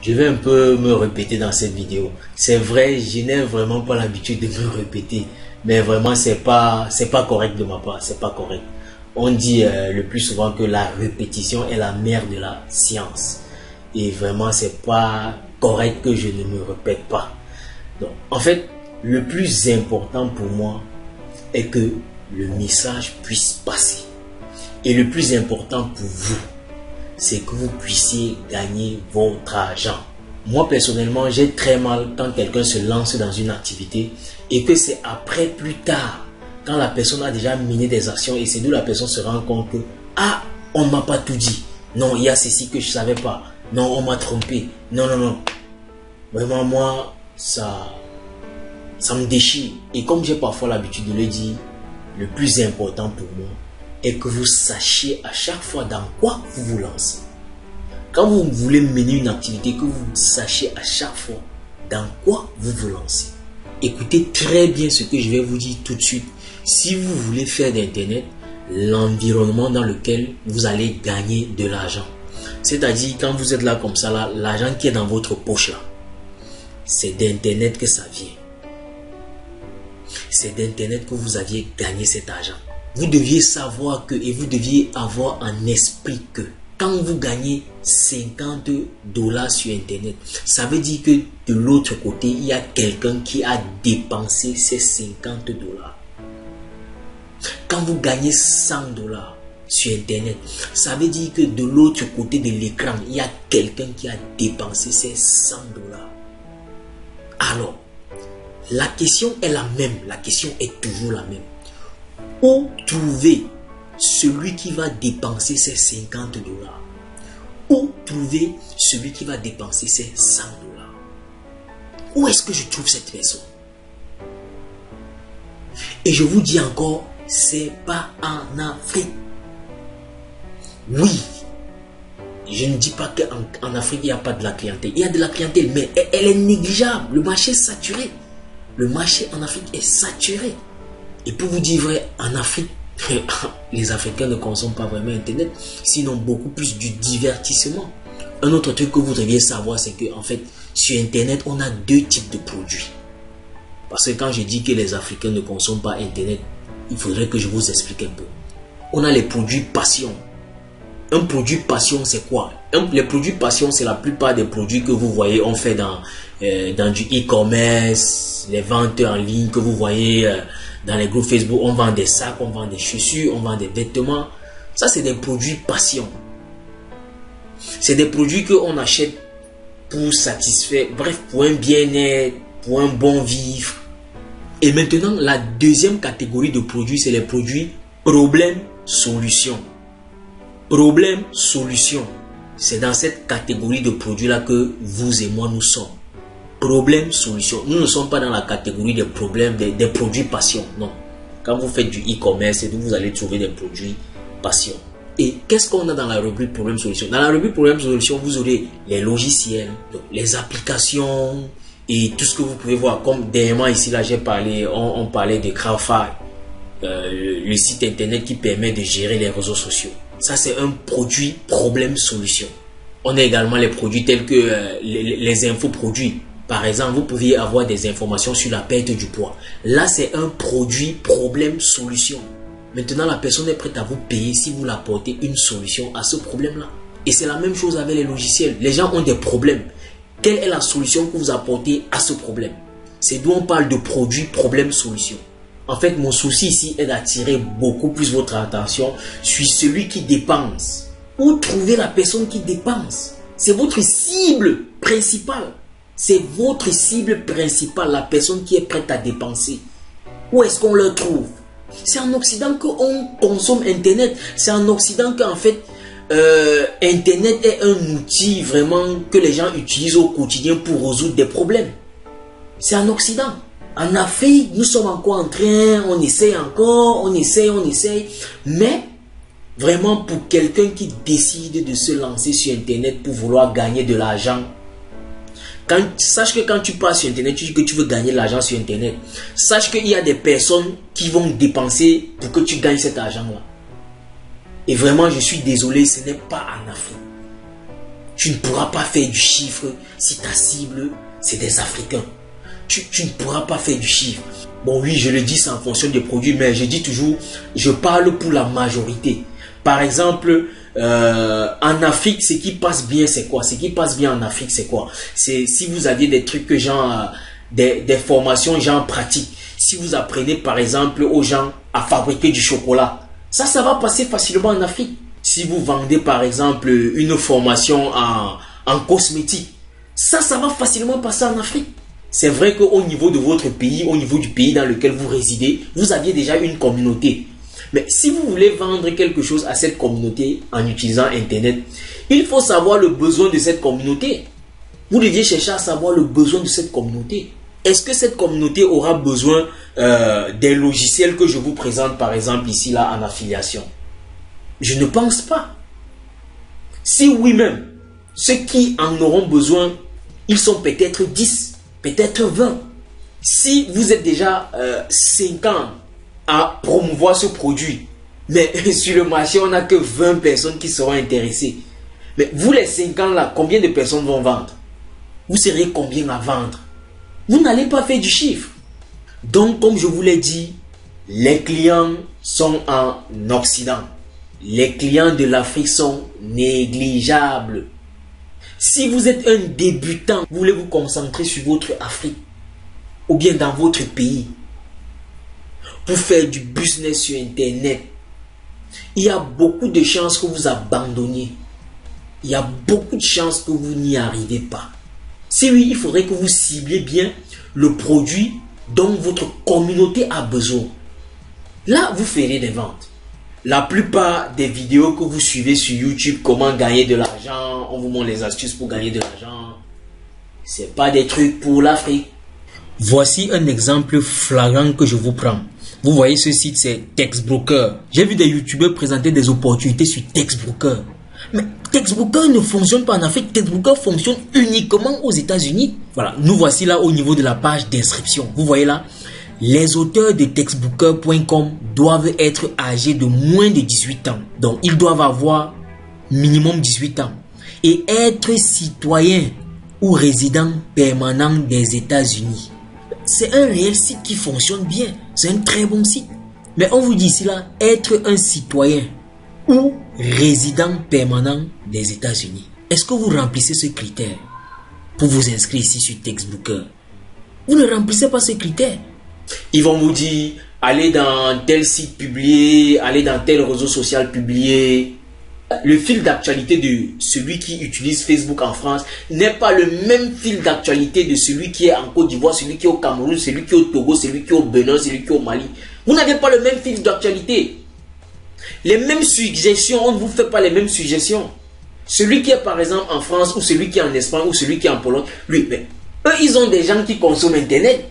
je vais un peu me répéter dans cette vidéo. C'est vrai, je n'ai vraiment pas l'habitude de me répéter. Mais vraiment, c'est pas correct de ma part. C'est pas correct. On dit le plus souvent que la répétition est la mère de la science. Et vraiment, c'est pas correct que je ne me répète pas. Donc, en fait, le plus important pour moi est que le message puisse passer. Et le plus important pour vous, c'est que vous puissiez gagner votre argent. Moi, personnellement, j'ai très mal quand quelqu'un se lance dans une activité et que c'est après, plus tard, quand la personne a déjà mené des actions et c'est d'où la personne se rend compte que « Ah, on ne m'a pas tout dit. Non, il y a ceci que je ne savais pas. Non, on m'a trompé. Non, non, non. » Vraiment, moi, ça me déchire. Et comme j'ai parfois l'habitude de le dire, le plus important pour moi est que vous sachiez à chaque fois dans quoi vous vous lancez. Quand vous voulez mener une activité, que vous sachiez à chaque fois dans quoi vous vous lancez. Écoutez très bien ce que je vais vous dire tout de suite. Si vous voulez faire d'Internet l'environnement dans lequel vous allez gagner de l'argent. C'est-à-dire quand vous êtes là comme ça, là, l'argent qui est dans votre poche là, c'est d'Internet que ça vient. C'est d'Internet que vous aviez gagné cet argent. Vous deviez savoir que, et vous deviez avoir en esprit que, quand vous gagnez 50 $ sur Internet, ça veut dire que de l'autre côté, il y a quelqu'un qui a dépensé ces 50 $. Quand vous gagnez 100 $ sur Internet, ça veut dire que de l'autre côté de l'écran, il y a quelqu'un qui a dépensé ces 100 $. Alors, la question est la même, la question est toujours la même. Où trouver celui qui va dépenser ces 50 $? Où trouver celui qui va dépenser ces 100 $? Où est-ce que je trouve cette personne? Et je vous dis encore, c'est pas en Afrique. Oui, je ne dis pas qu'en Afrique, il n'y a pas de la clientèle. Il y a de la clientèle, mais elle est négligeable. Le marché est saturé. Le marché en Afrique est saturé. Et pour vous dire vrai, en Afrique, les Africains ne consomment pas vraiment Internet, sinon beaucoup plus du divertissement. Un autre truc que vous devriez savoir, c'est que en fait, sur Internet, on a deux types de produits. Parce que quand je dis que les Africains ne consomment pas Internet, il faudrait que je vous explique un peu. On a les produits passion. Un produit passion, c'est quoi? Les produits passion, c'est la plupart des produits que vous voyez, on fait dans du e-commerce, les ventes en ligne que vous voyez dans les groupes Facebook. On vend des sacs, on vend des chaussures, on vend des vêtements. Ça, c'est des produits passion. C'est des produits qu'on achète pour satisfaire, bref, pour un bien-être, pour un bon vivre. Et maintenant, la deuxième catégorie de produits, c'est les produits problème-solution. Problème-solution. C'est dans cette catégorie de produits-là que vous et moi nous sommes. Problème-solution. Nous ne sommes pas dans la catégorie des problèmes, des produits passion. Non. Quand vous faites du e-commerce, vous allez trouver des produits passion. Et qu'est-ce qu'on a dans la rubrique problème-solution? Dans la rubrique problème-solution, vous aurez les logiciels, donc les applications et tout ce que vous pouvez voir. Comme dernièrement ici, là, j'ai parlé, on parlait de Crowdfire, le site internet qui permet de gérer les réseaux sociaux. Ça, c'est un produit problème-solution. On a également les produits tels que les infoproduits. Par exemple, vous pouviez avoir des informations sur la perte du poids. Là, c'est un produit problème-solution. Maintenant, la personne est prête à vous payer si vous apportez une solution à ce problème-là. Et c'est la même chose avec les logiciels. Les gens ont des problèmes. Quelle est la solution que vous apportez à ce problème? C'est d'où on parle de produit problème-solution. En fait, mon souci ici est d'attirer beaucoup plus votre attention sur celui qui dépense. Où trouver la personne qui dépense? C'est votre cible principale. C'est votre cible principale, la personne qui est prête à dépenser. Où est-ce qu'on le trouve? C'est en Occident qu'on consomme Internet. C'est en Occident qu'en fait, Internet est un outil vraiment que les gens utilisent au quotidien pour résoudre des problèmes. C'est en Occident. En Afrique, nous sommes encore en train, on essaye encore, on essaye. Mais vraiment pour quelqu'un qui décide de se lancer sur Internet pour vouloir gagner de l'argent, sache que quand tu passes sur Internet, tu dis que tu veux gagner de l'argent sur Internet. Sache qu'il y a des personnes qui vont dépenser pour que tu gagnes cet argent-là. Et vraiment, je suis désolé, ce n'est pas en Afrique. Tu ne pourras pas faire du chiffre si ta cible, c'est des Africains. Tu ne pourras pas faire du chiffre. Bon oui, je le dis, c'est en fonction des produits, mais je dis toujours, je parle pour la majorité. Par exemple, en Afrique, ce qui passe bien, c'est quoi? Ce qui passe bien en Afrique, c'est quoi? C'est si vous aviez des trucs que genre, des formations genre pratiques. Si vous apprenez par exemple aux gens à fabriquer du chocolat, ça va passer facilement en Afrique. Si vous vendez par exemple une formation en cosmétique, ça va facilement passer en Afrique. C'est vrai qu'au niveau de votre pays, au niveau du pays dans lequel vous résidez, vous aviez déjà une communauté. Mais si vous voulez vendre quelque chose à cette communauté en utilisant Internet, il faut savoir le besoin de cette communauté. Vous deviez chercher à savoir le besoin de cette communauté. Est-ce que cette communauté aura besoin des logiciels que je vous présente par exemple ici là en affiliation? Je ne pense pas. Si oui même, ceux qui en auront besoin, ils sont peut-être 10, peut-être 20. Si vous êtes déjà 50 à promouvoir ce produit, mais sur le marché, on n'a que 20 personnes qui seront intéressées. Mais vous les 50 là, combien de personnes vont vendre? Vous serez combien à vendre? Vous n'allez pas faire du chiffre. Donc, comme je vous l'ai dit, les clients sont en Occident. Les clients de l'Afrique sont négligeables. Si vous êtes un débutant, vous voulez vous concentrer sur votre Afrique ou bien dans votre pays pour faire du business sur Internet, il y a beaucoup de chances que vous abandonniez. Il y a beaucoup de chances que vous n'y arrivez pas. Si oui, il faudrait que vous cibliez bien le produit dont votre communauté a besoin. Là, vous ferez des ventes. La plupart des vidéos que vous suivez sur YouTube, comment gagner de l'argent, on vous montre les astuces pour gagner de l'argent. Ce n'est pas des trucs pour l'Afrique. Voici un exemple flagrant que je vous prends. Vous voyez ce site, c'est Textbroker. J'ai vu des youtubeurs présenter des opportunités sur Textbroker. Mais Textbroker ne fonctionne pas en Afrique. Textbroker fonctionne uniquement aux États-Unis. Voilà, nous voici là au niveau de la page d'inscription. Vous voyez là, les auteurs de textbooker.com doivent être âgés de moins de 18 ans. Donc, ils doivent avoir minimum 18 ans. Et être citoyen ou résident permanent des États-Unis. C'est un réel site qui fonctionne bien. C'est un très bon site. Mais on vous dit ici là, être un citoyen ou résident permanent des États-Unis. Est-ce que vous remplissez ce critère pour vous inscrire ici sur Textbooker? Vous ne remplissez pas ce critère. Ils vont vous dire, allez dans tel site publié, allez dans tel réseau social publié. Le fil d'actualité de celui qui utilise Facebook en France n'est pas le même fil d'actualité de celui qui est en Côte d'Ivoire, celui qui est au Cameroun, celui qui est au Togo, celui qui est au Bénin, celui qui est au Mali. Vous n'avez pas le même fil d'actualité. Les mêmes suggestions, on ne vous fait pas les mêmes suggestions. Celui qui est par exemple en France ou celui qui est en Espagne ou celui qui est en Pologne, lui, mais eux, ils ont des gens qui consomment Internet.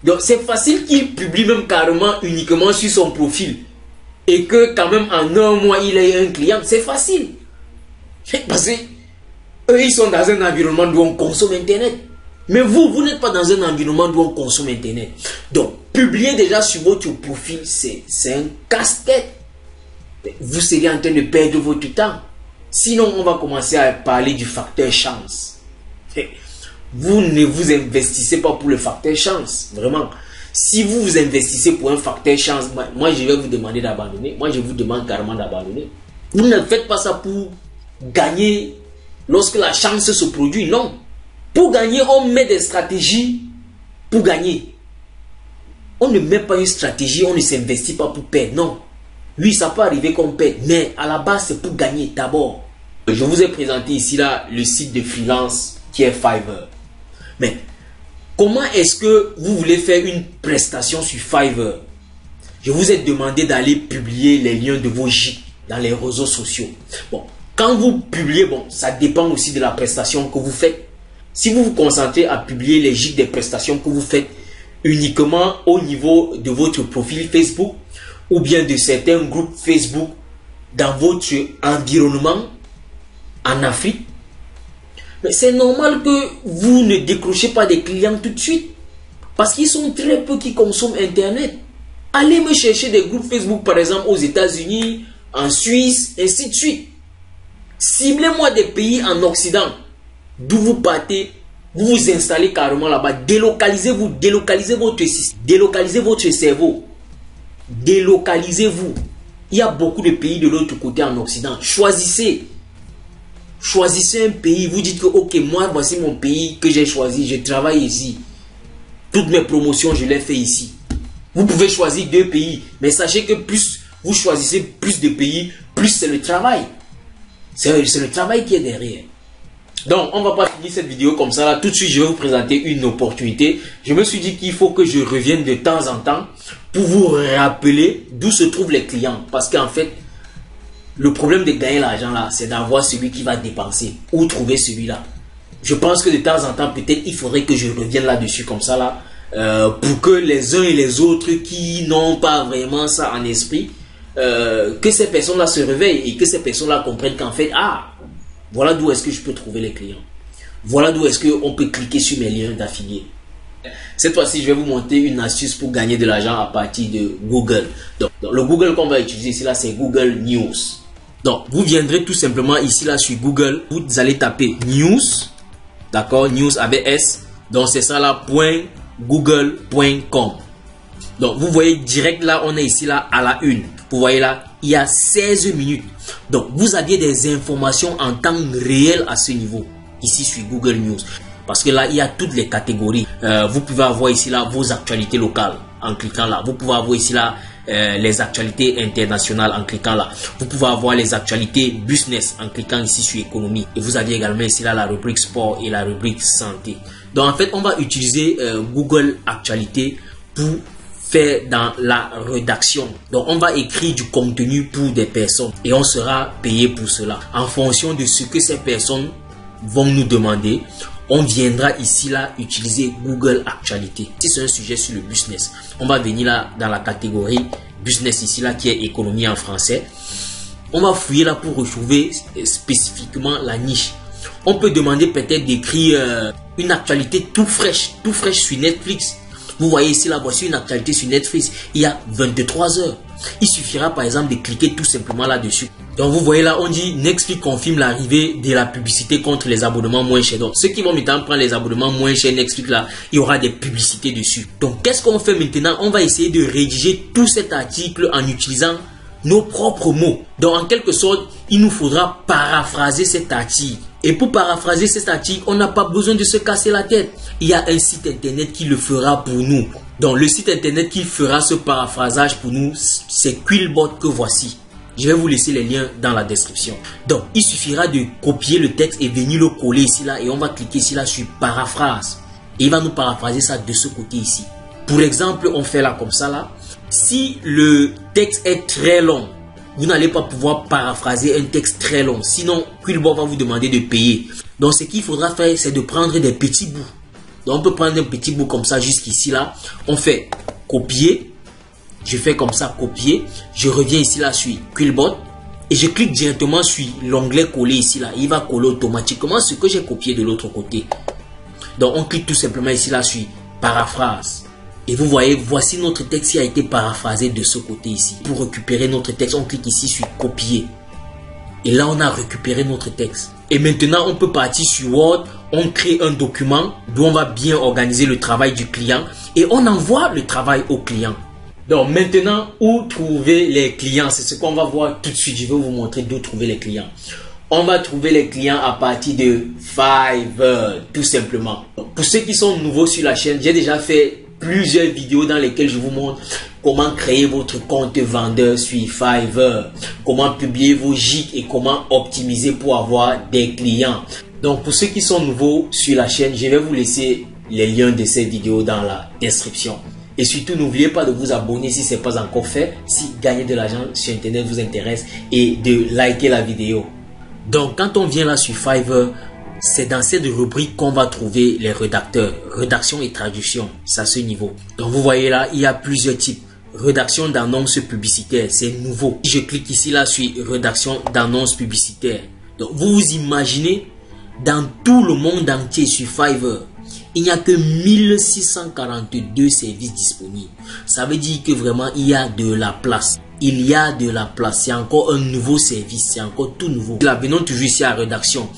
Donc c'est facile qu'il publie même carrément uniquement sur son profil. Et que quand même en un mois, il ait un client, c'est facile. Parce que eux, ils sont dans un environnement où on consomme Internet. Mais vous n'êtes pas dans un environnement où on consomme Internet. Donc, publier déjà sur votre profil, c'est un casse-tête. Vous serez en train de perdre votre temps. Sinon, on va commencer à parler du facteur chance. Vous ne vous investissez pas pour le facteur chance. Vraiment. Si vous vous investissez pour un facteur chance, moi je vais vous demander d'abandonner. Moi je vous demande carrément d'abandonner. Vous ne faites pas ça pour gagner lorsque la chance se produit. Non. Pour gagner, on met des stratégies pour gagner. On ne met pas une stratégie, on ne s'investit pas pour perdre. Non. Oui, ça peut arriver qu'on perde, mais à la base, c'est pour gagner d'abord. Je vous ai présenté ici là le site de freelance qui est Fiverr. Mais comment est-ce que vous voulez faire une prestation sur Fiverr? Je vous ai demandé d'aller publier les liens de vos gîtes dans les réseaux sociaux. Bon, quand vous publiez, bon, ça dépend aussi de la prestation que vous faites. Si vous vous concentrez à publier les gîtes des prestations que vous faites uniquement au niveau de votre profil Facebook ou bien de certains groupes Facebook dans votre environnement en Afrique, mais c'est normal que vous ne décrochez pas des clients tout de suite. Parce qu'ils sont très peu qui consomment Internet. Allez me chercher des groupes Facebook, par exemple, aux États-Unis, en Suisse, ainsi de suite. Ciblez-moi des pays en Occident d'où vous partez, vous vous installez carrément là-bas. Délocalisez-vous, délocalisez votre système, délocalisez votre cerveau. Délocalisez-vous. Il y a beaucoup de pays de l'autre côté en Occident. Choisissez. Choisissez un pays. Vous dites que, ok, moi, voici mon pays que j'ai choisi. Je travaille ici. Toutes mes promotions, je les fais ici. Vous pouvez choisir 2 pays. Mais sachez que plus vous choisissez plus de pays, plus c'est le travail. C'est le travail qui est derrière. Donc, on ne va pas finir cette vidéo comme ça. Là. Tout de suite, je vais vous présenter une opportunité. Je me suis dit qu'il faut que je revienne de temps en temps pour vous rappeler d'où se trouvent les clients. Parce qu'en fait, le problème de gagner l'argent là, c'est d'avoir celui qui va dépenser. Où trouver celui-là. Je pense que de temps en temps, peut-être, il faudrait que je revienne là-dessus comme ça là. Pour que les uns et les autres qui n'ont pas vraiment ça en esprit, que ces personnes-là se réveillent et que ces personnes-là comprennent qu'en fait, voilà d'où est-ce que je peux trouver les clients. Voilà d'où est-ce qu'on peut cliquer sur mes liens d'affiliés. Cette fois-ci, je vais vous montrer une astuce pour gagner de l'argent à partir de Google. Donc, le Google qu'on va utiliser ici, là, c'est Google News. Donc, vous viendrez tout simplement ici, là, sur Google. Vous allez taper News. D'accord? News avec S. Donc, c'est ça là, .google.com. Donc, vous voyez direct là, on est ici, là, à la une. Vous voyez là, il y a 16 minutes. Donc, vous aviez des informations en temps réel à ce niveau, ici sur Google News. Parce que là, il y a toutes les catégories. Vous pouvez avoir ici là vos actualités locales en cliquant là. Vous pouvez avoir ici là les actualités internationales en cliquant là. Vous pouvez avoir les actualités business en cliquant ici sur économie. Et vous avez également ici là la rubrique sport et la rubrique santé. Donc, en fait, on va utiliser Google Actualité pour faire dans la rédaction. Donc, on va écrire du contenu pour des personnes et on sera payé pour cela. En fonction de ce que ces personnes vont nous demander, on viendra ici là utiliser Google Actualité. Si c'est un sujet sur le business, on va venir là dans la catégorie business ici là qui est économie en français. On va fouiller là pour retrouver spécifiquement la niche. On peut demander peut-être d'écrire une actualité tout fraîche sur Netflix. Vous voyez ici, là, voici une actualité sur Netflix. Il y a 23 heures. Il suffira par exemple de cliquer tout simplement là-dessus. Donc vous voyez là, on dit Netflix confirme l'arrivée de la publicité contre les abonnements moins chers. Donc ceux qui vont maintenant prendre les abonnements moins chers Netflix là, il y aura des publicités dessus. Donc qu'est-ce qu'on fait maintenant? On va essayer de rédiger tout cet article en utilisant nos propres mots. Donc en quelque sorte, il nous faudra paraphraser cet article. Et pour paraphraser cet article, on n'a pas besoin de se casser la tête. Il y a un site internet qui le fera pour nous. Donc le site internet qui fera ce paraphrasage pour nous, c'est Quillbot que voici. Je vais vous laisser les liens dans la description. Donc il suffira de copier le texte et venir le coller ici là. Et on va cliquer ici là sur paraphrase. Et il va nous paraphraser ça de ce côté ici. Pour exemple, on fait là comme ça là. Si le texte est très long, vous n'allez pas pouvoir paraphraser un texte très long. Sinon, Quillbot va vous demander de payer. Donc, ce qu'il faudra faire, c'est de prendre des petits bouts. Donc, on peut prendre un petit bout comme ça jusqu'ici là. On fait copier. Je fais comme ça, copier. Je reviens ici là sur Quillbot. Et je clique directement sur l'onglet coller ici là. Il va coller automatiquement ce que j'ai copié de l'autre côté. Donc, on clique tout simplement ici là sur paraphrase. Et vous voyez, voici notre texte qui a été paraphrasé de ce côté ici. Pour récupérer notre texte, on clique ici sur copier. Et là, on a récupéré notre texte. Et maintenant, on peut partir sur Word. On crée un document d'où on va bien organiser le travail du client. Et on envoie le travail au client. Donc maintenant, où trouver les clients? C'est ce qu'on va voir tout de suite. Je vais vous montrer d'où trouver les clients. On va trouver les clients à partir de Fiverr, tout simplement. Pour ceux qui sont nouveaux sur la chaîne, j'ai déjà fait plusieurs vidéos dans lesquelles je vous montre comment créer votre compte vendeur sur Fiverr, comment publier vos gigs et comment optimiser pour avoir des clients. Donc pour ceux qui sont nouveaux sur la chaîne, je vais vous laisser les liens de ces vidéos dans la description. Et surtout, n'oubliez pas de vous abonner si ce n'est pas encore fait, si gagner de l'argent sur Internet vous intéresse, et de liker la vidéo. Donc quand on vient là sur Fiverr, c'est dans cette rubrique qu'on va trouver les rédacteurs, rédaction et traduction, c'est à ce niveau. Donc vous voyez là, il y a plusieurs types. Rédaction d'annonces publicitaires, c'est nouveau. Je clique ici là sur rédaction d'annonces publicitaires. Donc vous vous imaginez, dans tout le monde entier sur Fiverr, il n'y a que 1642 services disponibles. Ça veut dire que vraiment il y a de la place. Il y a de la place. C'est encore un nouveau service. C'est encore tout nouveau. Là, venons toujours ici à rédaction.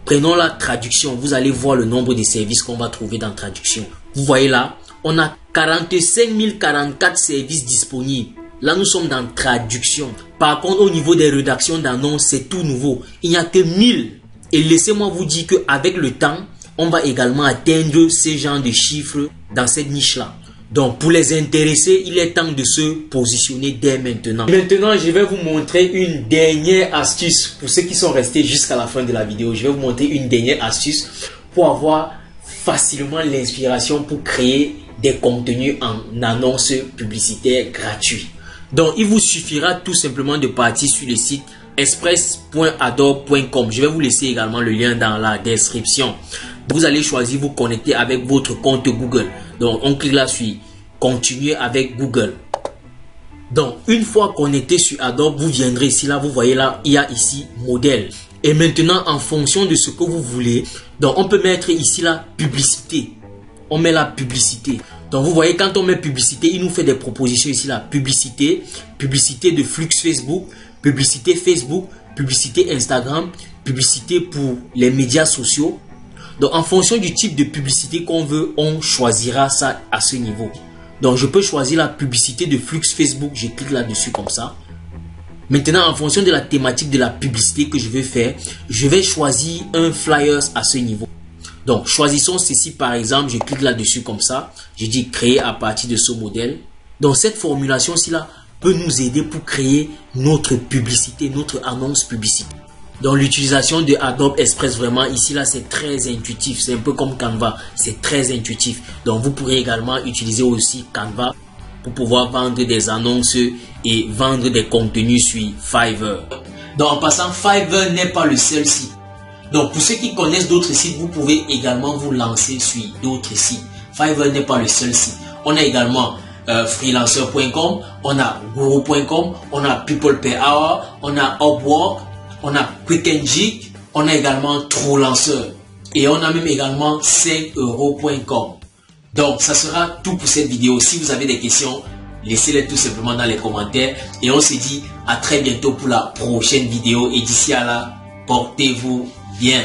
Prenons la traduction. Vous allez voir le nombre de services qu'on va trouver dans traduction. Vous voyez là, on a 45 044 services disponibles. Là, nous sommes dans traduction. Par contre, au niveau des rédactions d'annonces, c'est tout nouveau. Il n'y a que 1000. Et laissez-moi vous dire qu'avec le temps, on va également atteindre ces genres de chiffres dans cette niche-là. Donc, pour les intéressés, il est temps de se positionner dès maintenant. Maintenant, je vais vous montrer une dernière astuce. Pour ceux qui sont restés jusqu'à la fin de la vidéo, je vais vous montrer une dernière astuce pour avoir facilement l'inspiration pour créer des contenus en annonces publicitaires gratuits. Donc, il vous suffira tout simplement de partir sur le site express.adobe.com. Je vais vous laisser également le lien dans la description. Vous allez choisir vous connecter avec votre compte Google. Donc, on clique là sur continuer avec Google. Donc, une fois connecté sur Adobe, vous viendrez ici, là, vous voyez là, il y a ici modèle. Et maintenant, en fonction de ce que vous voulez, donc on peut mettre ici la publicité. On met la publicité. Donc, vous voyez, quand on met publicité, il nous fait des propositions ici là. Publicité, publicité de flux Facebook, publicité Facebook, publicité Instagram, publicité pour les médias sociaux. Donc, en fonction du type de publicité qu'on veut, on choisira ça à ce niveau. Donc, je peux choisir la publicité de flux Facebook. Je clique là-dessus comme ça. Maintenant, en fonction de la thématique de la publicité que je veux faire, je vais choisir un flyers à ce niveau. Donc, choisissons ceci par exemple. Je clique là-dessus comme ça. Je dis créer à partir de ce modèle. Donc, cette formulation-ci là peut nous aider pour créer notre publicité, notre annonce publicitaire. Donc, l'utilisation de Adobe Express, vraiment, ici, là, c'est très intuitif. C'est un peu comme Canva. C'est très intuitif. Donc, vous pourrez également utiliser aussi Canva pour pouvoir vendre des annonces et vendre des contenus sur Fiverr. Donc, en passant, Fiverr n'est pas le seul site. Donc, pour ceux qui connaissent d'autres sites, vous pouvez également vous lancer sur d'autres sites. Fiverr n'est pas le seul site. On a également freelancer.com, on a guru.com, on a people per hour, on a Upwork, on a Quick and Jig, on a également TrueLancer et on a même également 5euros.com. Donc, ça sera tout pour cette vidéo. Si vous avez des questions, laissez-les tout simplement dans les commentaires et on se dit à très bientôt pour la prochaine vidéo et d'ici à là, portez-vous bien.